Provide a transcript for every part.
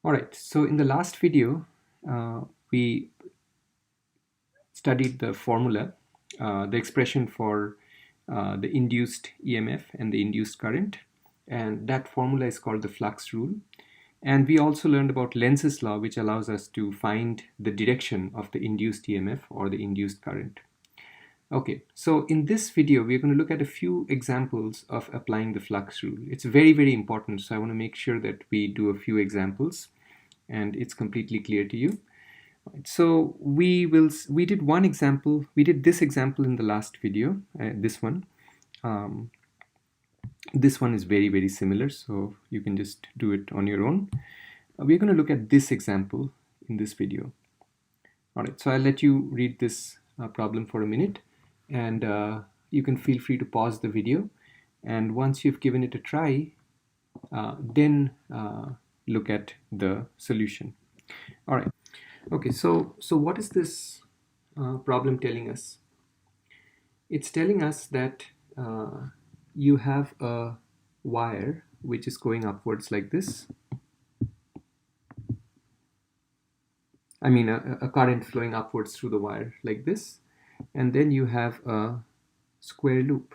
All right, so in the last video, we studied the formula, the expression for the induced EMF and the induced current, and that formula is called the flux rule. And we also learned about Lenz's law, which allows us to find the direction of the induced EMF or the induced current. Okay, so in this video, we're going to look at a few examples of applying the flux rule. It's very, very important, so I want to make sure that we do a few examples and it's completely clear to you. So we did one example. We did this example in the last video. This one. This one is very, very similar, so you can just do it on your own. We're going to look at this example in this video. All right, so I'll let you read this problem for a minute, and you can feel free to pause the video. And once you've given it a try, then look at the solution. All right. Okay, so what is this problem telling us? It's telling us that you have a wire which is going upwards like this. I mean a current flowing upwards through the wire like this. And then you have a square loop.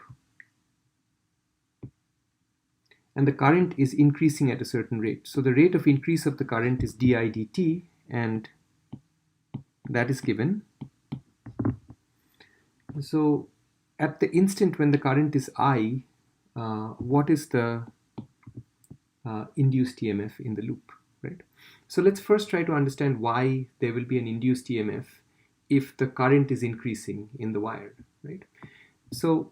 And the current is increasing at a certain rate. So the rate of increase of the current is di dt, and that is given. So at the instant when the current is I, what is the induced EMF in the loop, right? So let's first try to understand why there will be an induced EMF if the current is increasing in the wire, right? So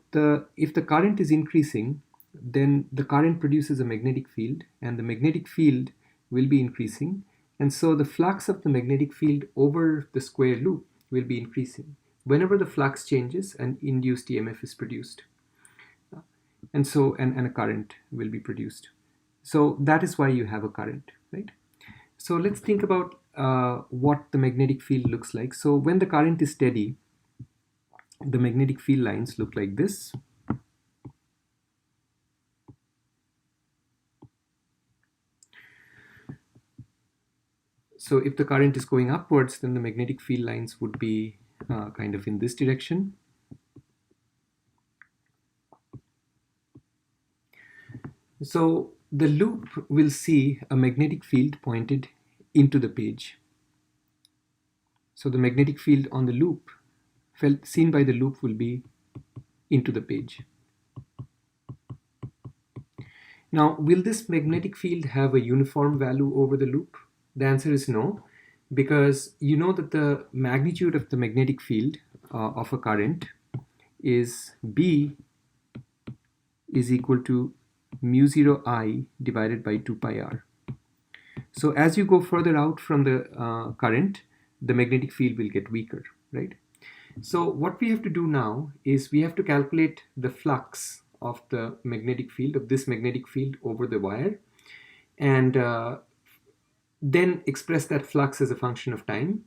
if the current is increasing, then the current produces a magnetic field, and the magnetic field will be increasing, and so the flux of the magnetic field over the square loop will be increasing. Whenever the flux changes, an induced EMF is produced, and so and a current will be produced. So that is why you have a current, right? So let's think about what the magnetic field looks like. So when the current is steady, the magnetic field lines look like this. So if the current is going upwards, then the magnetic field lines would be kind of in this direction. So the loop will see a magnetic field pointed into the page. So the magnetic field on the loop, seen by the loop, will be into the page. Now, will this magnetic field have a uniform value over the loop? The answer is no, because you know that the magnitude of the magnetic field of a current is B is equal to mu 0 I divided by 2 pi r. So as you go further out from the current, the magnetic field will get weaker, right? So what we have to do now is we have to calculate the flux of the magnetic field, of this magnetic field over the wire, and then express that flux as a function of time.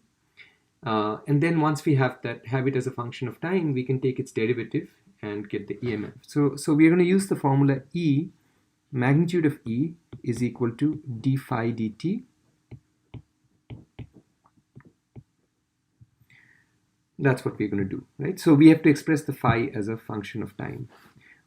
And then once we have it as a function of time, we can take its derivative and get the EMF. So we are going to use the formula E, magnitude of E is equal to d phi dt. That's what we're going to do, right? So we have to express the phi as a function of time.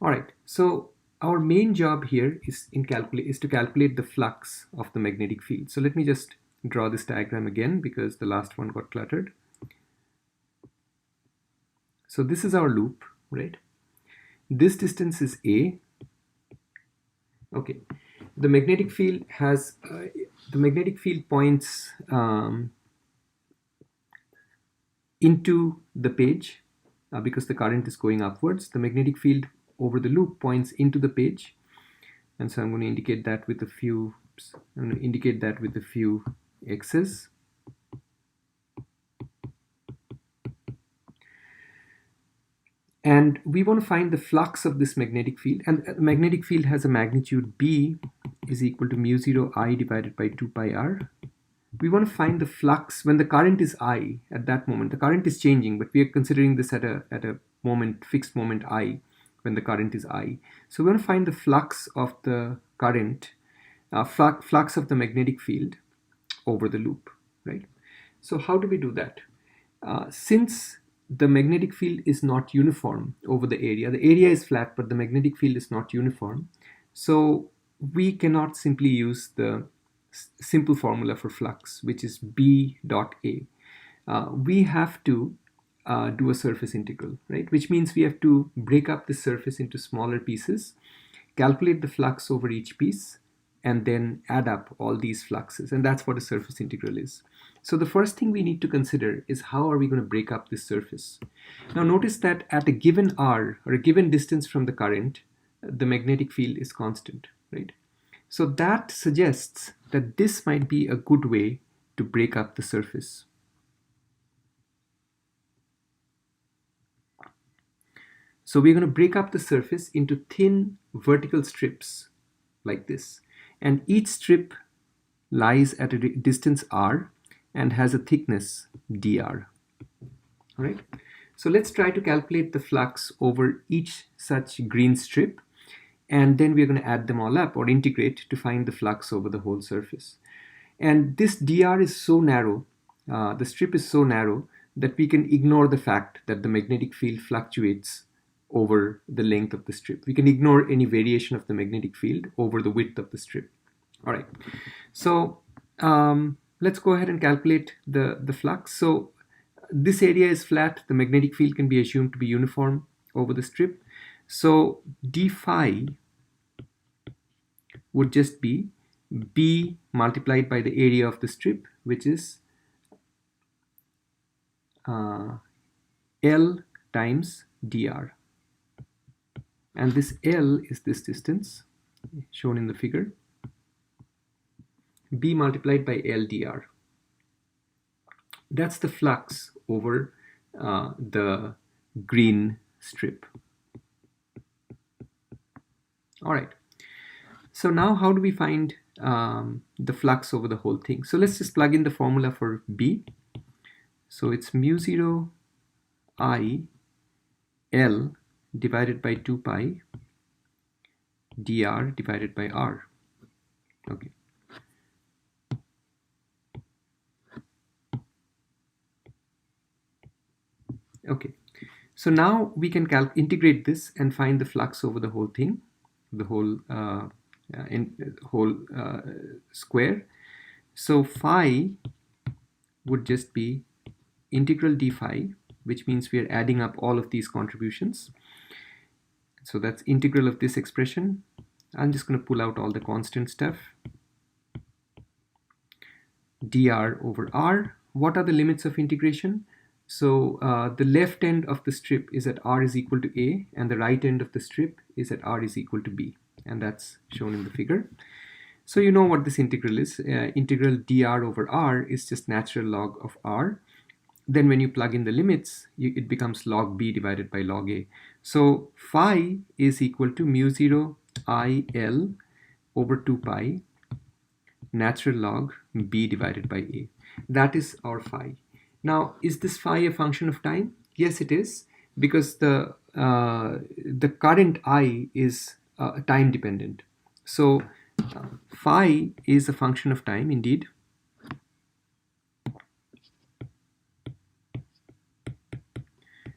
All right, so our main job here is to calculate the flux of the magnetic field. So let me just draw this diagram again because the last one got cluttered. So this is our loop, right? This distance is A. Okay, the magnetic field has points into the page because the current is going upwards. The magnetic field over the loop points into the page, and so I'm going to indicate that with a few. X's. And we want to find the flux of this magnetic field, and the magnetic field has a magnitude B is equal to mu 0 I divided by 2 pi r. We want to find the flux when the current is I. At that moment, the current is changing, but we are considering this at a fixed moment I, when the current is I. So we want to find the flux of the current, flux of the magnetic field over the loop, right? So how do we do that? Since the magnetic field is not uniform over the area is flat, but the magnetic field is not uniform. So we cannot simply use the simple formula for flux, which is B dot A. We have to do a surface integral, right? Which means we have to break up the surface into smaller pieces, calculate the flux over each piece, and then add up all these fluxes. And that's what a surface integral is. So the first thing we need to consider is how are we going to break up this surface? Now notice that at a given r, or a given distance from the current, the magnetic field is constant, right? So that suggests that this might be a good way to break up the surface. So we're going to break up the surface into thin vertical strips like this. And each strip lies at a distance r and has a thickness dr. All right. So let's try to calculate the flux over each such green strip. And then we're going to add them all up or integrate to find the flux over the whole surface. And this dr is so narrow, the strip is so narrow that we can ignore the fact that the magnetic field fluctuates over the length of the strip. We can ignore any variation of the magnetic field over the width of the strip. All right, so let's go ahead and calculate the flux. So this area is flat, the magnetic field can be assumed to be uniform over the strip. So d phi would just be B multiplied by the area of the strip, which is L times dr. And this L is this distance shown in the figure. B multiplied by L dr. That's the flux over the green strip. All right. So now how do we find the flux over the whole thing? So let's just plug in the formula for B. So it's mu 0 I L divided by 2 pi dr divided by r. Okay. Okay. So now we can integrate this and find the flux over the whole thing, the whole square. So phi would just be integral d phi, which means we are adding up all of these contributions. So that's integral of this expression. I'm just going to pull out all the constant stuff. Dr over r. What are the limits of integration? So the left end of the strip is at r is equal to a, and the right end of the strip is at r is equal to b, and that's shown in the figure. So you know what this integral is. Integral dr over r is just natural log of r. Then when you plug in the limits, it becomes log b divided by log a. So phi is equal to mu 0 I L over 2 pi natural log b divided by a. That is our phi. Now, is this phi a function of time? Yes, it is, because the current I is time dependent. So phi is a function of time indeed.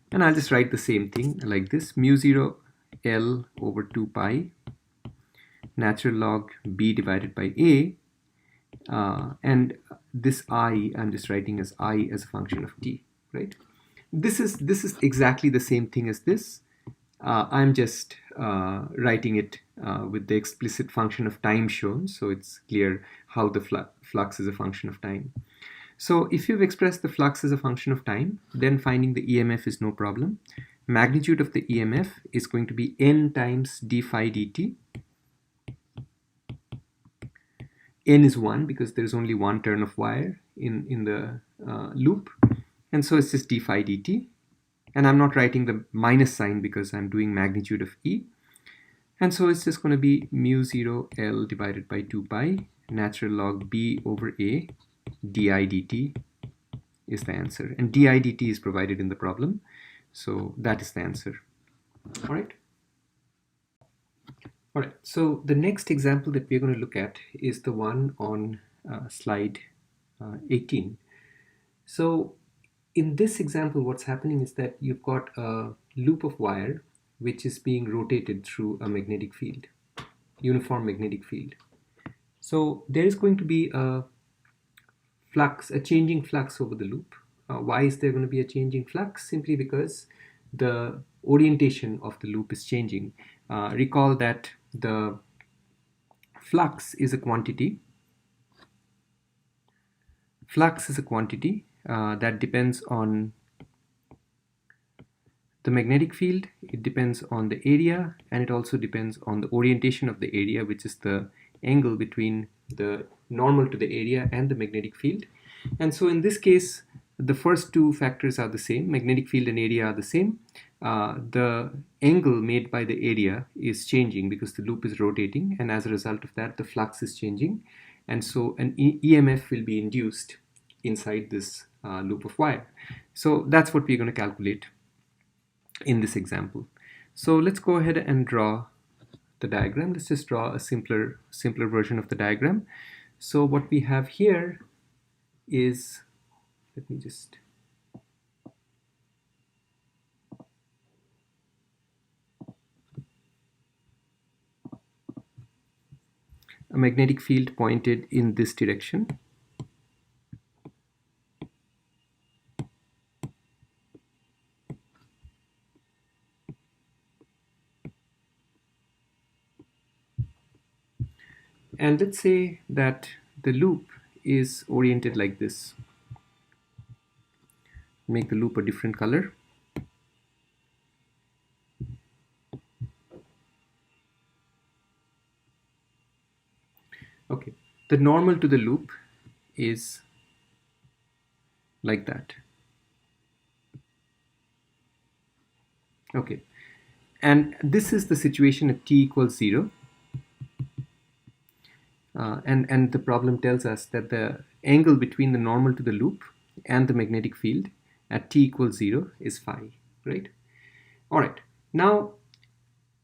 And I'll just write the same thing like this: mu 0 L over 2 pi natural log b divided by a. And this I, I'm just writing as I as a function of t, right? This is exactly the same thing as this. I'm just writing it with the explicit function of time shown, so it's clear how the flux is a function of time. So if you've expressed the flux as a function of time, then finding the EMF is no problem. Magnitude of the EMF is going to be n times d phi dt. N is 1 because there's only one turn of wire in the loop. And so it's just d phi dt. And I'm not writing the minus sign because I'm doing magnitude of E. And so it's just going to be mu 0 L divided by 2 pi natural log b over a di dt is the answer. And di dt is provided in the problem. So that is the answer. All right. All right, so the next example that we're going to look at is the one on slide 18. So in this example, what's happening is that you've got a loop of wire which is being rotated through a magnetic field, uniform magnetic field. So there is going to be a flux, a changing flux over the loop. Why is there going to be a changing flux? Simply because the orientation of the loop is changing. Recall that the flux is a quantity. Flux is a quantity that depends on the magnetic field, it depends on the area, and it also depends on the orientation of the area, which is the angle between the normal to the area and the magnetic field. And so in this case, the first two factors are the same, magnetic field and area are the same. The angle made by the area is changing because the loop is rotating, and as a result of that, the flux is changing. And so an EMF will be induced inside this loop of wire. So that's what we're going to calculate in this example. So let's go ahead and draw the diagram. Let's just draw a simpler version of the diagram. So what we have here is, let me just a magnetic field pointed in this direction. And let's say that the loop is oriented like this. Make the loop a different color. Okay, the normal to the loop is like that. Okay, and this is the situation at t equals 0. And the problem tells us that the angle between the normal to the loop and the magnetic field at t equals 0 is phi, right? All right, now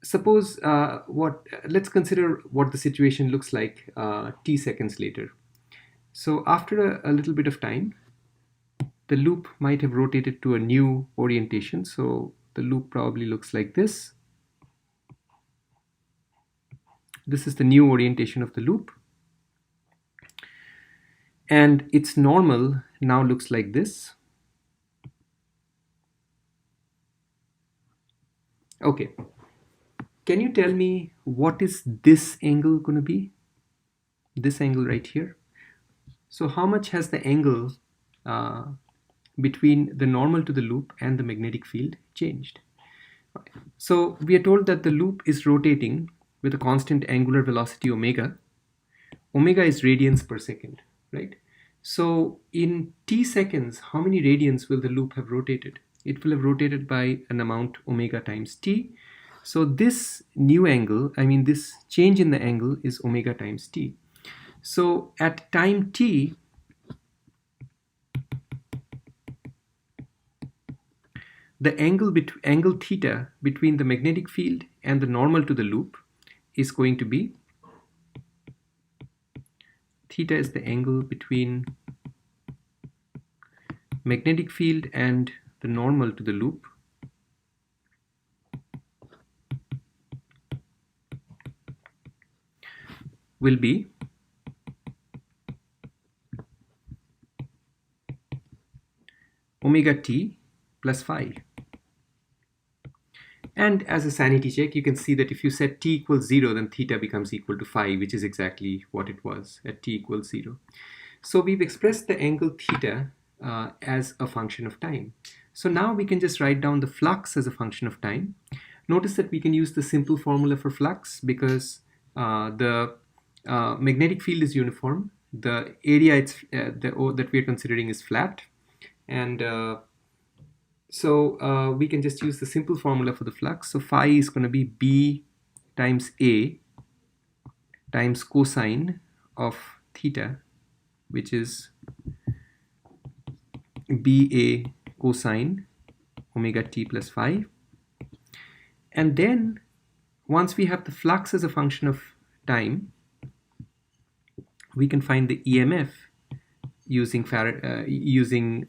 suppose let's consider what the situation looks like t seconds later. So after a little bit of time, the loop might have rotated to a new orientation. So the loop probably looks like this. This is the new orientation of the loop. And its normal now looks like this. Okay, can you tell me what is this angle going to be? This angle right here. So how much has the angle between the normal to the loop and the magnetic field changed? So we are told that the loop is rotating with a constant angular velocity omega. Omega is radians per second, right? So in t seconds, how many radians will the loop have rotated? It will have rotated by an amount omega times t. So this new angle, I mean this change in the angle, is omega times t. So at time t, the angle theta between the magnetic field and the normal to the loop is going to be, theta is the angle between magnetic field and the normal to the loop, will be omega t plus phi. And as a sanity check, you can see that if you set t equals 0, then theta becomes equal to phi, which is exactly what it was at t equals 0. So we've expressed the angle theta as a function of time. So now we can just write down the flux as a function of time. Notice that we can use the simple formula for flux because the magnetic field is uniform. The area that we are considering is flat. And so we can just use the simple formula for the flux. So phi is going to be b times a times cosine of theta, which is ba cosine omega t plus phi. And then once we have the flux as a function of time, we can find the EMF using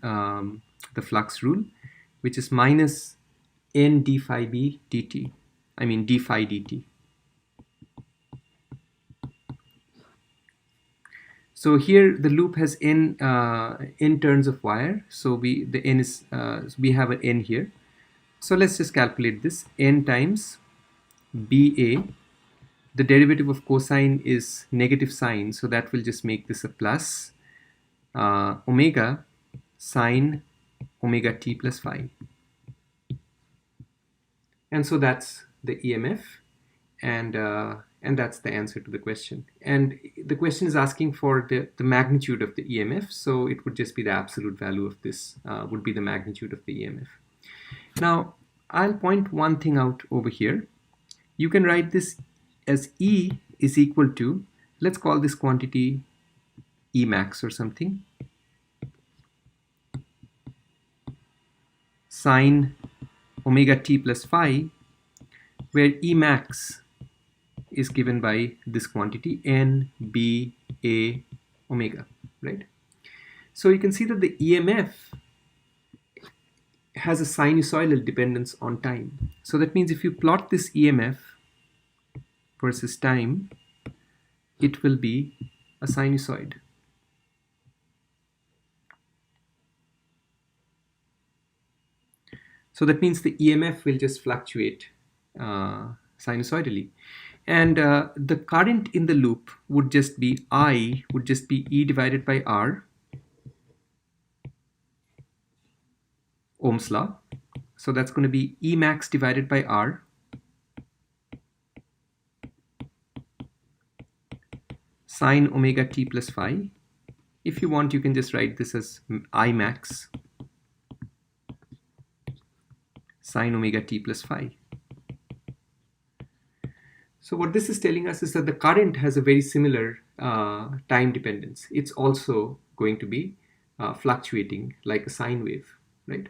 the flux rule, which is minus n d phi b dt. I mean d phi dt. So here the loop has n turns of wire. So we have an n here. So let's just calculate this. N times BA. The derivative of cosine is negative sine, so that will just make this a plus omega sine omega t plus phi. And so that's the EMF, and that's the answer to the question. And the question is asking for the magnitude of the EMF, so it would just be the absolute value of this would be the magnitude of the EMF. Now, I'll point one thing out over here. You can write this as E is equal to, let's call this quantity E max or something, sine omega t plus phi, where E max is given by this quantity n, b, a, omega, right? So you can see that the EMF has a sinusoidal dependence on time. So that means if you plot this EMF versus time, it will be a sinusoid. So that means the EMF will just fluctuate sinusoidally. And the current in the loop would just be I, would just be E divided by R, Ohm's law. So that's going to be E max divided by R, sine omega t plus phi. If you want, you can just write this as I max sine omega t plus phi. So what this is telling us is that the current has a very similar time dependence. It's also going to be fluctuating like a sine wave, right?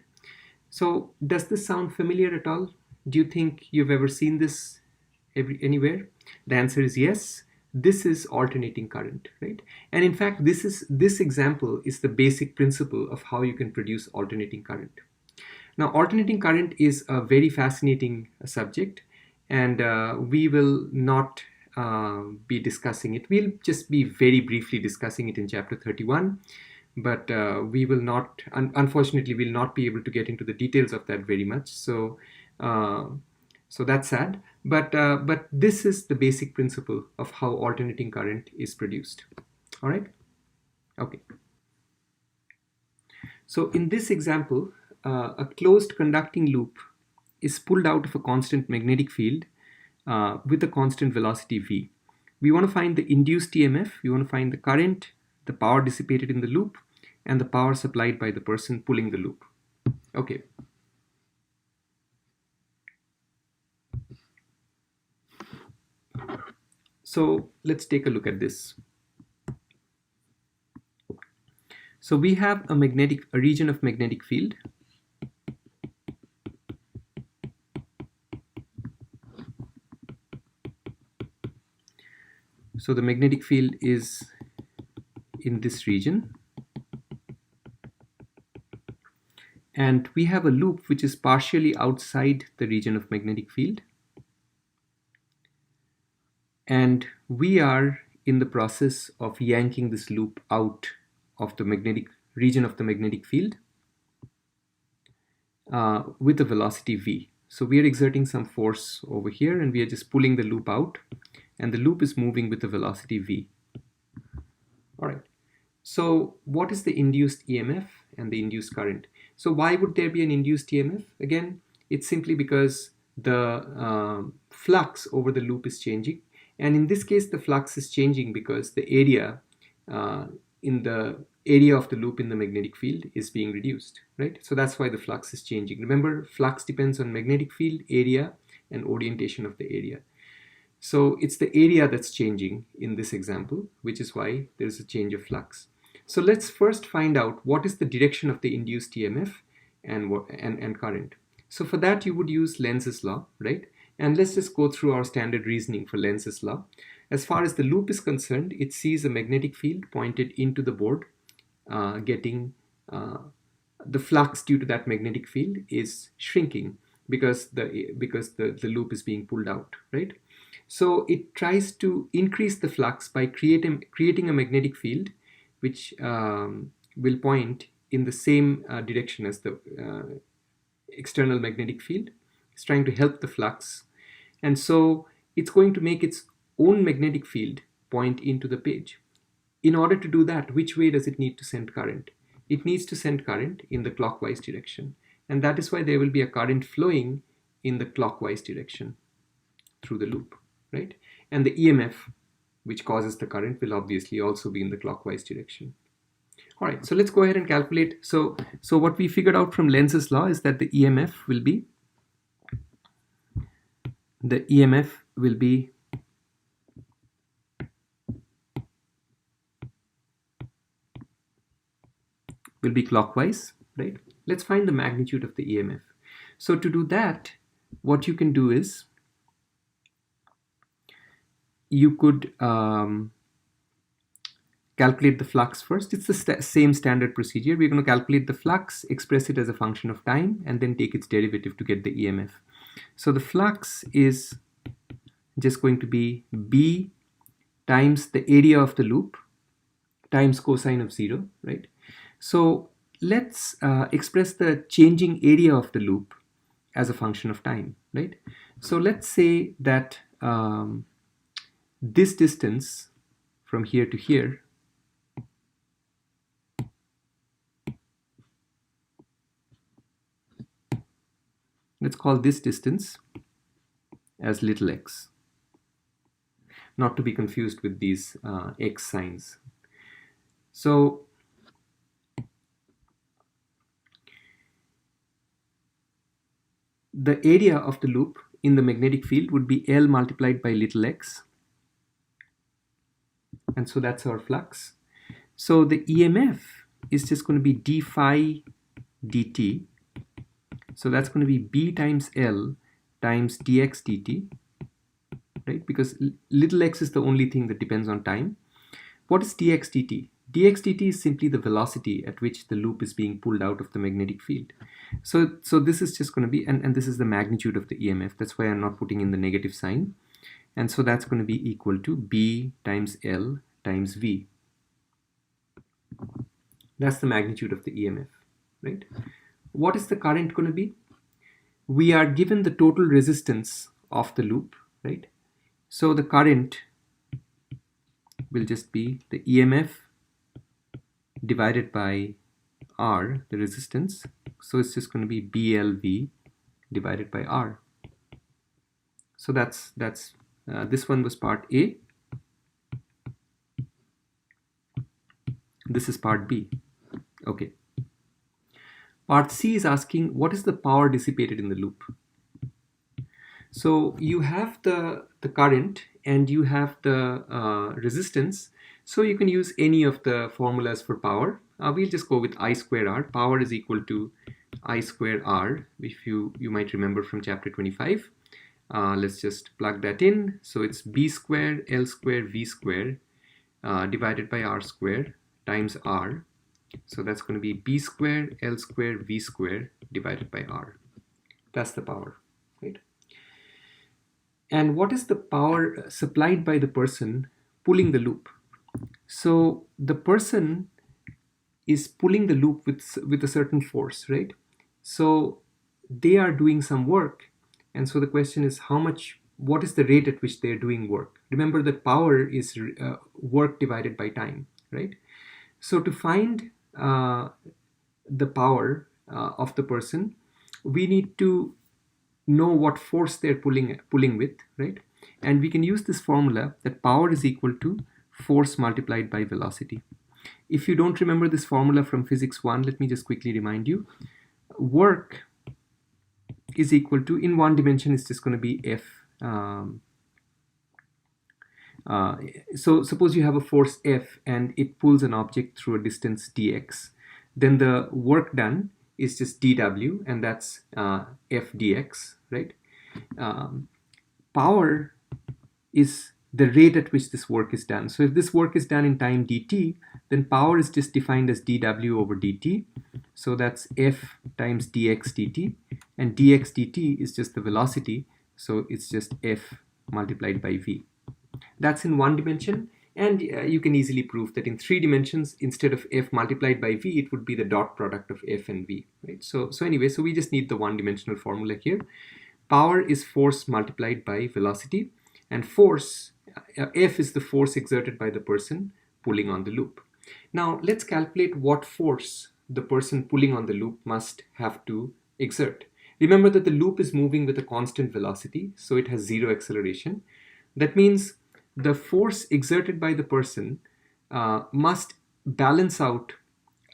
So does this sound familiar at all? Do you think you've ever seen this anywhere? The answer is yes. This is alternating current, right? And in fact, this example is the basic principle of how you can produce alternating current. Now, alternating current is a very fascinating subject, and we will not be discussing it. We'll just be very briefly discussing it in chapter 31, but we will not, unfortunately, we'll not be able to get into the details of that very much. So that's sad. But this is the basic principle of how alternating current is produced. All right? Okay. So in this example, a closed conducting loop is pulled out of a constant magnetic field with a constant velocity v. We want to find the induced EMF, we want to find the current, the power dissipated in the loop, and the power supplied by the person pulling the loop. Okay. So let's take a look at this. So we have a region of magnetic field. So the magnetic field is in this region. And we have a loop which is partially outside the region of magnetic field. And we are in the process of yanking this loop out of the magnetic region of the magnetic field with a velocity v. So we are exerting some force over here and we are just pulling the loop out, and the loop is moving with a velocity v. All right. So what is the induced EMF and the induced current? So why would there be an induced EMF? Again, it's simply because the flux over the loop is changing. And in this case, the flux is changing because the area in the area of the loop in the magnetic field is being reduced, right? So that's why the flux is changing. Remember, flux depends on magnetic field, area, and orientation of the area. So it's the area that's changing in this example, which is why there's a change of flux. So let's first find out what is the direction of the induced EMF and current. So for that, you would use Lenz's law, right? And let's just go through our standard reasoning for Lenz's law. As far as the loop is concerned, it sees a magnetic field pointed into the board, getting the flux due to that magnetic field is shrinking because the loop is being pulled out, right? So it tries to increase the flux by creating a magnetic field which will point in the same direction as the external magnetic field. It's trying to help the flux, and so it's going to make its own magnetic field point into the page. In order to do that, which way does it need to send current? It needs to send current in the clockwise direction, and that is why there will be a current flowing in the clockwise direction through the loop, right? And the EMF which causes the current will obviously also be in the clockwise direction. All right, so let's go ahead and calculate. So what we figured out from Lenz's law is that the EMF will be clockwise, right? Let's find the magnitude of the EMF. So to do that, what you can do is you could calculate the flux first. It's the same standard procedure. We're going to calculate the flux, express it as a function of time, and then take its derivative to get the EMF. So the flux is just going to be B times the area of the loop times cosine of 0, right? So let's express the changing area of the loop as a function of time, right? So let's say that this distance from here to here let's call this distance as little x, not to be confused with these x signs. So the area of the loop in the magnetic field would be L multiplied by little x, and so that's our flux. So the EMF is just going to be d phi dt. So that's going to be B times L times dx dt, right? Because little x is the only thing that depends on time. What is dx dt? Dx dt is simply the velocity at which the loop is being pulled out of the magnetic field. So this is just going to be, and this is the magnitude of the EMF. That's why I'm not putting in the negative sign. And so that's going to be equal to B times L times V. That's the magnitude of the EMF, right? What is the current going to be? We are given the total resistance of the loop, right? So the current will just be the EMF divided by R, the resistance. So it's just going to be BLV divided by R. So that's this one was part A. This is part B. Okay. Part C is asking, what is the power dissipated in the loop? So you have the current and you have the resistance. So you can use any of the formulas for power. We'll just go with I square R. Power is equal to I square R, if you might remember from chapter 25. Let's just plug that in. So it's B square L square V square divided by R square times R. So that's going to be B square L square V square divided by R. That's the power, right? And what is the power supplied by the person pulling the loop? So the person is pulling the loop with a certain force, right? So they are doing some work, and so the question is what is the rate at which they're doing work? Remember that power is work divided by time, right? So to find the power of the person, we need to know what force they're pulling with, right? And we can use this formula that power is equal to force multiplied by velocity. If you don't remember this formula from physics 1, let me just quickly remind you. Work is equal to, in one dimension, it's just going to be F. So suppose you have a force F and it pulls an object through a distance dx. Then the work done is just dw, and that's F dx, right? Power is the rate at which this work is done. So if this work is done in time dt, then power is just defined as dw over dt. So that's f times dx dt, and dx dt is just the velocity, so it's just f multiplied by v. That's in one dimension, and you can easily prove that in 3 dimensions, instead of f multiplied by v, it would be the dot product of f and v, right? So anyway, so we just need the one-dimensional formula here. Power is force multiplied by velocity, and force, F is the force exerted by the person pulling on the loop. Now let's calculate what force the person pulling on the loop must have to exert. Remember that the loop is moving with a constant velocity, so it has zero acceleration. That means the force exerted by the person must balance out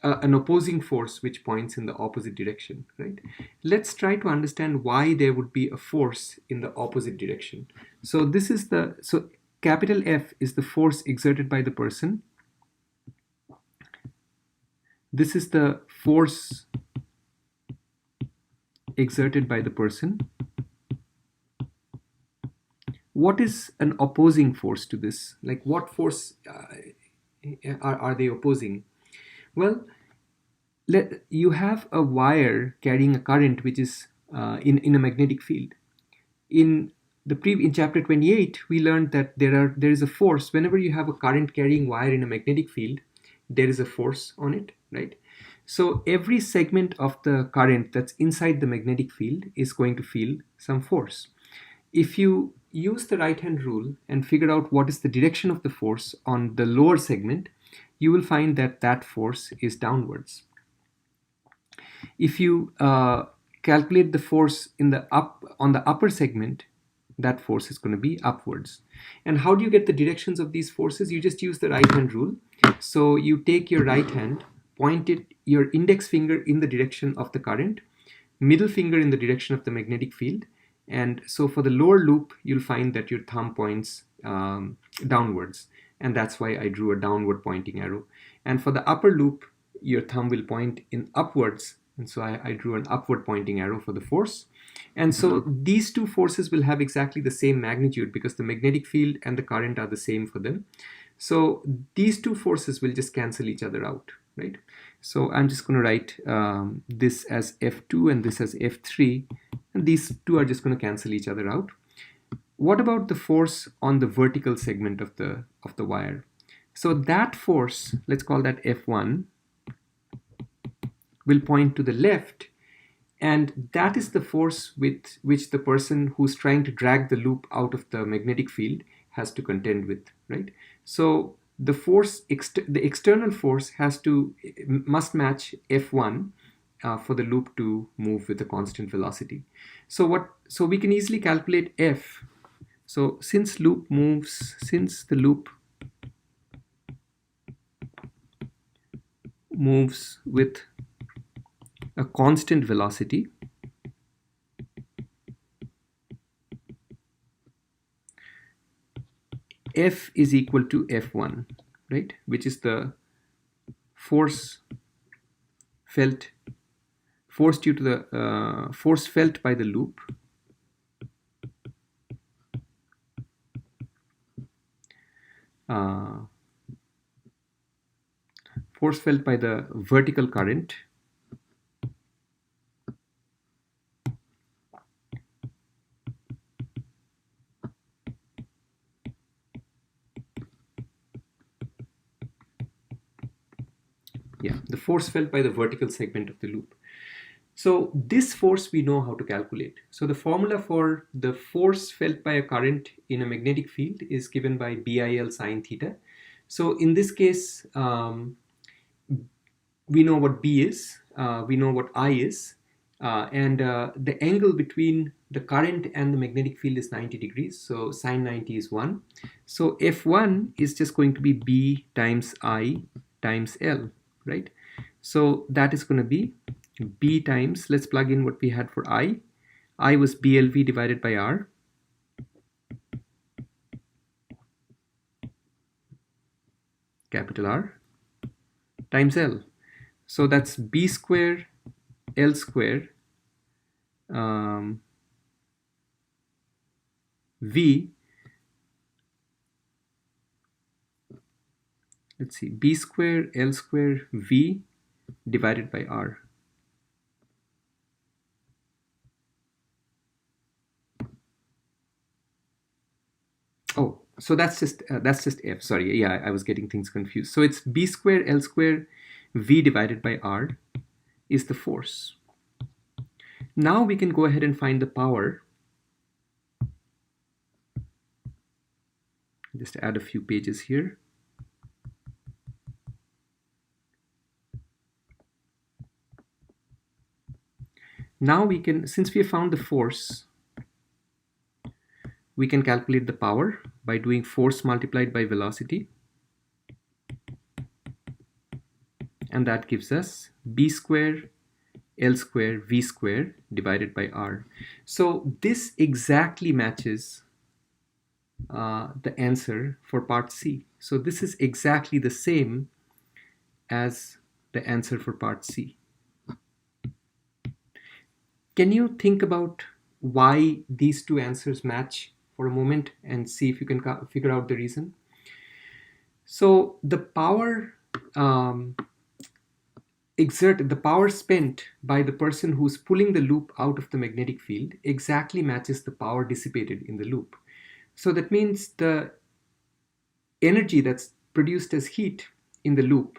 an opposing force which points in the opposite direction, right? Let's try to understand why there would be a force in the opposite direction. So this is so capital F is the force exerted by the person. This is the force exerted by the person. What is an opposing force to this? Like, what force are they opposing? Well, you have a wire carrying a current which is in a magnetic field. In chapter 28, we learned that there is a force. Whenever you have a current carrying wire in a magnetic field, there is a force on it, right? So every segment of the current that's inside the magnetic field is going to feel some force. If you use the right-hand rule and figure out what is the direction of the force on the lower segment, you will find that that force is downwards. If you calculate the force on the upper segment, that force is going to be upwards. And how do you get the directions of these forces? You just use the right-hand rule. So you take your right hand, point your index finger in the direction of the current, middle finger in the direction of the magnetic field. And so for the lower loop, you'll find that your thumb points downwards. And that's why I drew a downward pointing arrow. And for the upper loop, your thumb will point in upwards. And so I drew an upward pointing arrow for the force. And so these two forces will have exactly the same magnitude because the magnetic field and the current are the same for them. So these two forces will just cancel each other out, right? So I'm just going to write this as F2 and this as F3. And these two are just going to cancel each other out. What about the force on the vertical segment of the wire? So that force, let's call that F1, will point to the left, and that is the force with which the person who's trying to drag the loop out of the magnetic field has to contend with, right? So the force, the external force must match F1 for the loop to move with a constant velocity. So we can easily calculate F. So since the loop moves with a constant velocity, F is equal to F1, right? Which is the force felt by the loop force felt by the vertical current the force felt by the vertical segment of the loop. So this force we know how to calculate. So the formula for the force felt by a current in a magnetic field is given by BIL sine theta. So in this case, we know what B is, we know what I is, and the angle between the current and the magnetic field is 90 degrees. So sine 90 is 1. So F1 is just going to be B times I times L, right? So that is going to be B times, let's plug in what we had for I. I was BLV divided by R. Capital R times L. So that's B square L square V let's see, B square L square V divided by R. Oh, so that's just F. Sorry, yeah, I was getting things confused. So it's B square L square V divided by R is the force. Now we can go ahead and find the power. Just add a few pages here. Now we can, since we have found the force, we can calculate the power by doing force multiplied by velocity. And that gives us B square L square V square divided by R. So this exactly matches the answer for part C. So this is exactly the same as the answer for part C. Can you think about why these two answers match for a moment and see if you can figure out the reason? So the power the power spent by the person who's pulling the loop out of the magnetic field exactly matches the power dissipated in the loop. So that means the energy that's produced as heat in the loop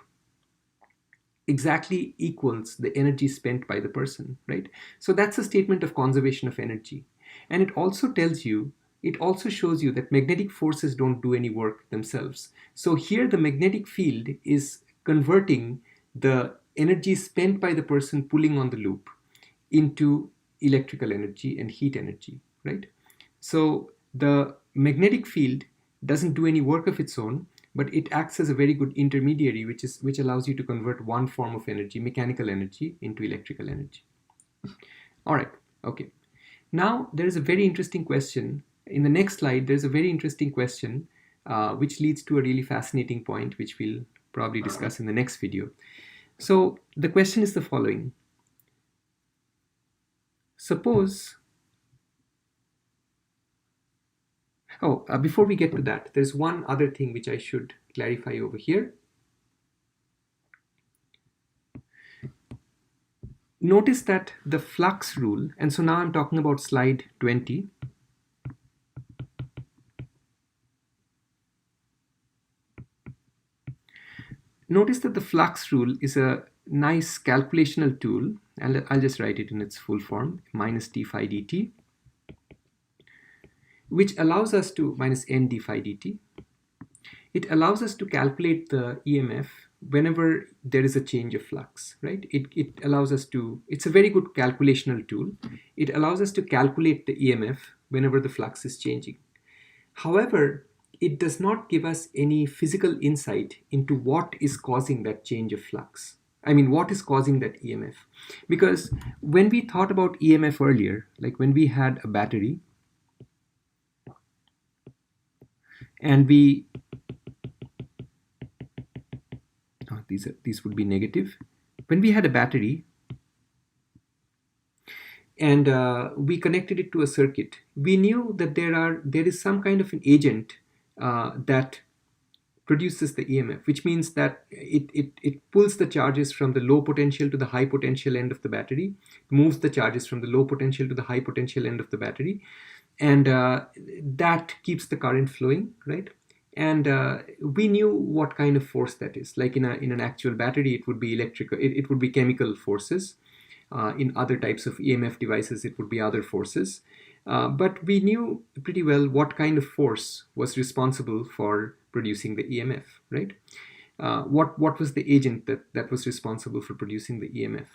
exactly equals the energy spent by the person, right? So that's a statement of conservation of energy. And it also tells you, it also shows you that magnetic forces don't do any work themselves. So here the magnetic field is converting the energy spent by the person pulling on the loop into electrical energy and heat energy, right? So the magnetic field doesn't do any work of its own, but it acts as a very good intermediary, which allows you to convert one form of energy, mechanical energy, into electrical energy. All right, okay. Now there is a very interesting question. In the next slide, there's a very interesting question which leads to a really fascinating point, which we'll probably discuss in the next video. So the question is the following. Suppose, before we get to that, there's one other thing which I should clarify over here. Notice that the flux rule, and so now I'm talking about slide 20. Notice that the flux rule is a nice calculational tool, and I'll just write it in its full form, minus d phi dt, which allows us to, minus n d phi dt. It allows us to calculate the EMF whenever there is a change of flux, right? It allows us to, it's a very good calculational tool. It allows us to calculate the EMF whenever the flux is changing. However, it does not give us any physical insight into what is causing that change of flux. I mean, what is causing that EMF? Because when we thought about EMF earlier, like when we had a battery and we, these would be negative. When we had a battery and we connected it to a circuit, we knew that there is some kind of an agent that produces the EMF, which means that it pulls the charges from the low potential to the high potential end of the battery, moves the charges from the low potential to the high potential end of the battery, and that keeps the current flowing, right? And we knew what kind of force that is. Like in an actual battery, it would be electrical, it would be chemical forces. In other types of EMF devices, it would be other forces. But we knew pretty well what kind of force was responsible for producing the EMF, right? What was the agent that was responsible for producing the EMF?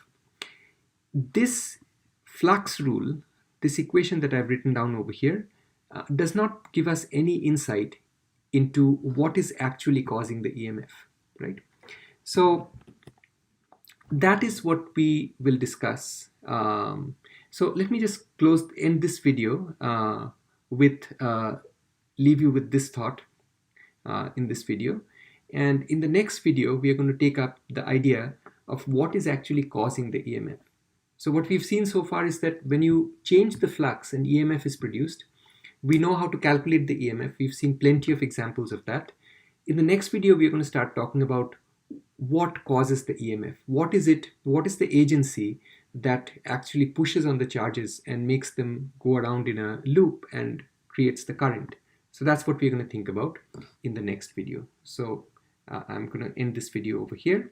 This flux rule, this equation that I've written down over here, does not give us any insight into what is actually causing the EMF, right? So that is what we will discuss. So let me just end this video leave you with this thought in this video. And in the next video, we are going to take up the idea of what is actually causing the EMF. So what we've seen so far is that when you change the flux and EMF is produced, we know how to calculate the EMF. We've seen plenty of examples of that. In the next video, we're going to start talking about what causes the EMF. What is it? What is the agency that actually pushes on the charges and makes them go around in a loop and creates the current? So that's what we're going to think about in the next video. So I'm going to end this video over here.